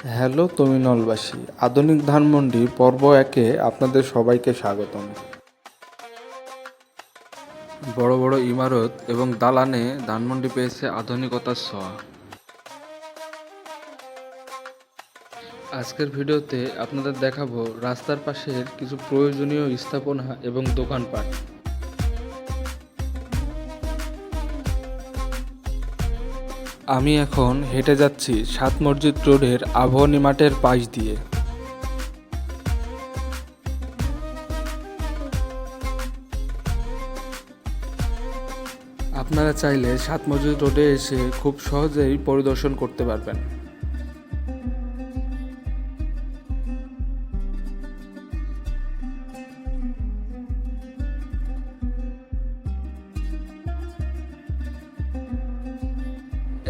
Hello তমিনলবাসী, আধুনিক ধানমন্ডি পর্ব 1-এ আপনাদের সবাইকে স্বাগতম। বড় বড় ইমারত এবং দালানে ধানমন্ডি পেয়েছে আধুনিকতার ছোঁয়া। আজকের ভিডিওতে আপনাদের দেখাবো রাস্তার পাশের কিছু প্রয়োজনীয় স্থাপনা এবং দোকানপাট। আমি এখন হেঁটে যাচ্ছি 7 মসজিদ রোডের আবাহনী মাঠের পাশ দিয়ে। আপনারা চাইলে 7 মসজিদ রোডে এসে খুব সহজেই পরিদর্শন করতে পারবেন।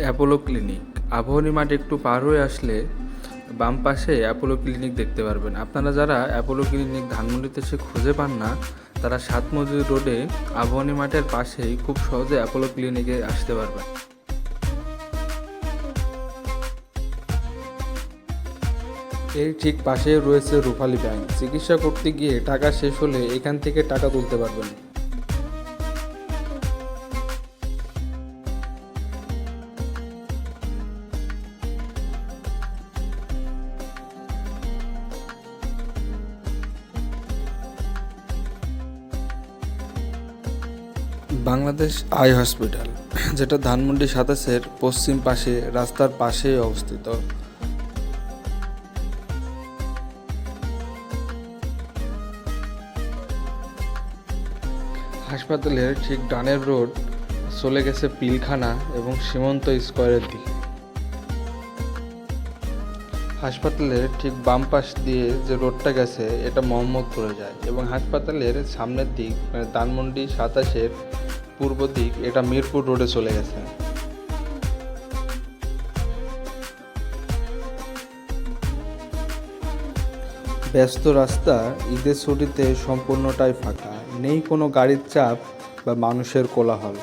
অ্যাপোলো ক্লিনিক, আবাহনী মাঠ একটু পার হয়ে আসলে বাম পাশে অ্যাপোলো ক্লিনিক দেখতে পারবেন। আপনারা যারা অ্যাপোলো ক্লিনিক ধানমন্ডিতে সে খুঁজে পান না, তারা 7 মসজিদ রোডে আবাহনী মাঠের পাশেই খুব সহজে অ্যাপোলো ক্লিনিকে আসতে পারবেন। এর ঠিক পাশে রয়েছে রূপালী ব্যাংক। চিকিৎসা করতে গিয়ে টাকা শেষ হলে এখান থেকে টাকা তুলতে পারবেন। বাংলাদেশ আই হসপিটাল, যেটা ধানমন্ডি 27-এর পশ্চিম পাশে রাস্তার পাশেই অবস্থিত। হাসপাতালের ঠিক ডানের রোড চলে গেছে পিলখানা এবং সীমন্ত স্কয়ারের দিকে। হাসপাতালের ঠিক বাম পাশ দিয়ে যে রোডটা গেছে এটা মোহাম্মদপুরে যায় এবং হাসপাতালের সামনের দিক মানে ধানমন্ডি 27-এর পূর্ব দিক এটা মিরপুর রোডে চলে গেছে। ব্যস্ত রাস্তা ঈদের ছুটিতে সম্পূর্ণটাই ফাঁকা, নেই কোনো গাড়ির চাপ বা মানুষের কোলাহল।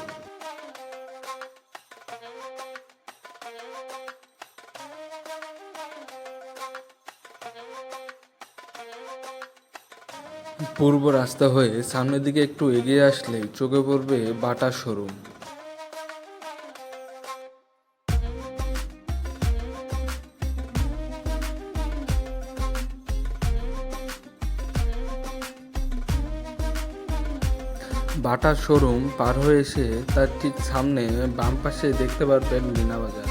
পূর্ব রাস্তা হয়ে সামনের দিকে একটু এগিয়ে আসলেই চোখে পড়বে বাটা শোরুম। বাটা শোরুম পার হয়ে এসে তার ঠিক সামনে বাম পাশে দেখতে পারবেন মিনা বাজার।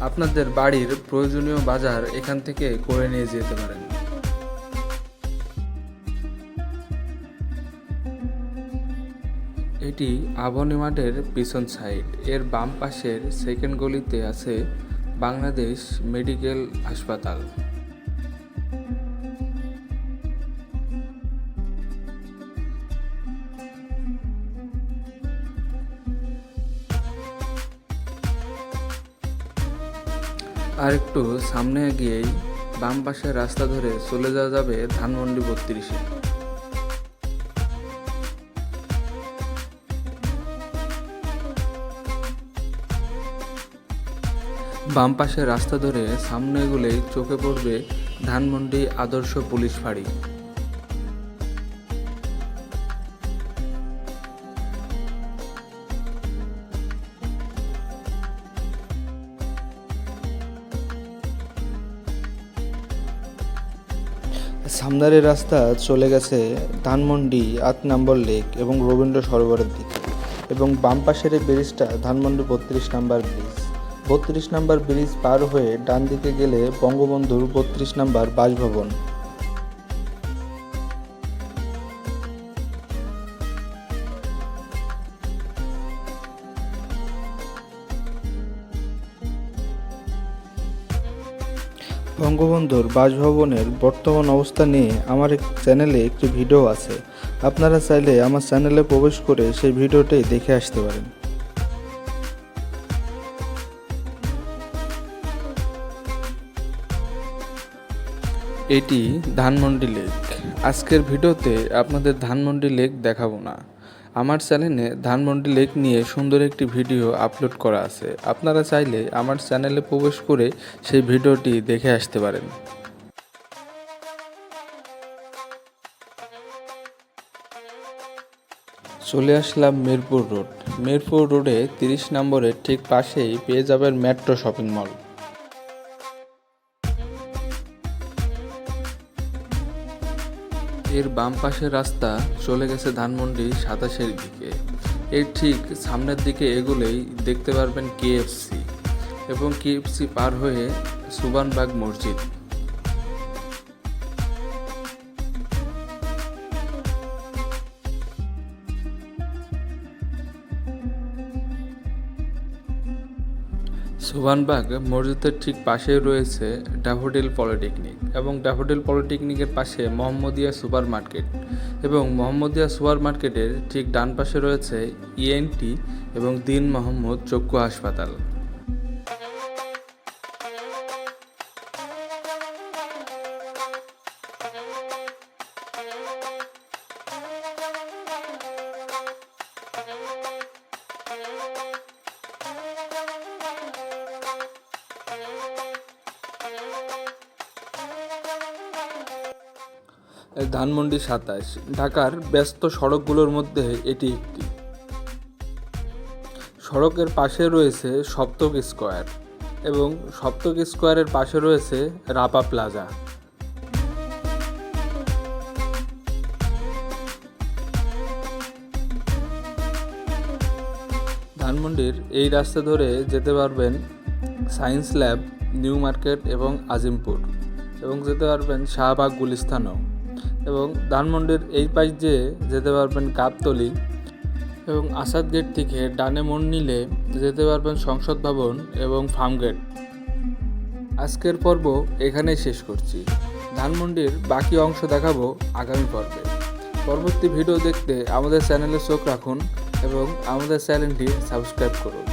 আপনাদের বাড়ির প্রয়োজনীয় বাজার এখান থেকে করে নিয়ে যেতে পারেন। এটি আবাহনী মাঠের পিছন সাইড। এর বাম পাশের সেকেন্ড গলিতে আছে বাংলাদেশ মেডিকেল হাসপাতাল। আর একটু সামনে গিয়েই বাম পাশের রাস্তা ধরে চলে যাওয়া যাবে ধানমন্ডি 32-এ। বাম পাশের রাস্তা ধরে সামনে এগুলেই চোখে পড়বে ধানমন্ডি আদর্শ পুলিশ ফাঁড়ি। সামনের রাস্তা চলে গেছে ধানমন্ডি 8 নম্বর লেক এবং রবীন্দ্র সরোবরের দিকে এবং বাম পাশের এই ব্রিজটা ধানমন্ডি 32 নম্বর ব্রিজ। 32 নম্বর ব্রিজ পার হয়ে ডান দিকে গেলে বঙ্গবন্ধুর 32 নম্বর বাসভবন। বঙ্গবন্ধুর বাসভবনের বর্তমান অবস্থা নিয়ে আমার চ্যানেলে একটি ভিডিও আছে, আপনারা চাইলে আমার চ্যানেলে প্রবেশ করে সেই ভিডিওটি দেখে আসতে পারেন। এটি ধানমন্ডি লেক। আজকের ভিডিওতে আপনাদের ধানমন্ডি লেক দেখাবো না, আমার চ্যানেলে ধানমন্ডি লেক নিয়ে সুন্দর একটি ভিডিও আপলোড করা আছে, আপনারা চাইলে আমার চ্যানেলে প্রবেশ করে সেই ভিডিওটি দেখে আসতে পারেন। চলে আসলাম মিরপুর রোড। মিরপুর রোডে 30 নম্বরের ঠিক পাশেই পেয়ে যাবেন মেট্রো শপিং মল। এর বাম পাশের রাস্তা চলে গেছে ধানমন্ডি 27-এর দিকে। এর ঠিক সামনের দিকে এগুলেই দেখতে পারবেন কেএফসি, এবং কেএফসি পার হয়ে সুবানবাগ মসজিদ। সুবানবাগ মসজিদের ঠিক পাশেই রয়েছে ড্যাফোডিল পলিটেকনিক, এবং ড্যাফোডিল পলিটেকনিকের পাশে মোহাম্মদিয়া সুপার মার্কেট, এবং মোহাম্মদিয়া সুপার মার্কেটের ঠিক ডান পাশে রয়েছে ইএনটি এবং দীন মোহাম্মদ চক্ষু হাসপাতাল। ধানমন্ডি 27 ঢাকার ব্যস্ত সড়কগুলোর মধ্যে এটি একটি। সড়কের পাশে রয়েছে সপ্তক স্কয়ার, এবং সপ্তক স্কয়ারের পাশে রয়েছে রাপা প্লাজা। ধানমন্ডির এই রাস্তা ধরে যেতে পারবেন সায়েন্স ল্যাব, নিউ মার্কেট এবং আজিমপুর, এবং যেতে পারবেন শাহবাগ গুলিস্তানও, এবং ধানমন্ডির এই পাশ দিয়ে যেতে পারবেন গাবতলী, এবং আসাদ গেট থেকে ডানে মোড় নিলে যেতে পারবেন সংসদ ভবন এবং ফার্মগেট। আজকের পর্ব এখানেই শেষ করছি। ধানমন্ডির বাকি অংশ দেখাবো আগামী পর্বে। পরবর্তী ভিডিও দেখতে আমাদের চ্যানেলে চোখ রাখুন এবং আমাদের চ্যানেলটি সাবস্ক্রাইব করুন।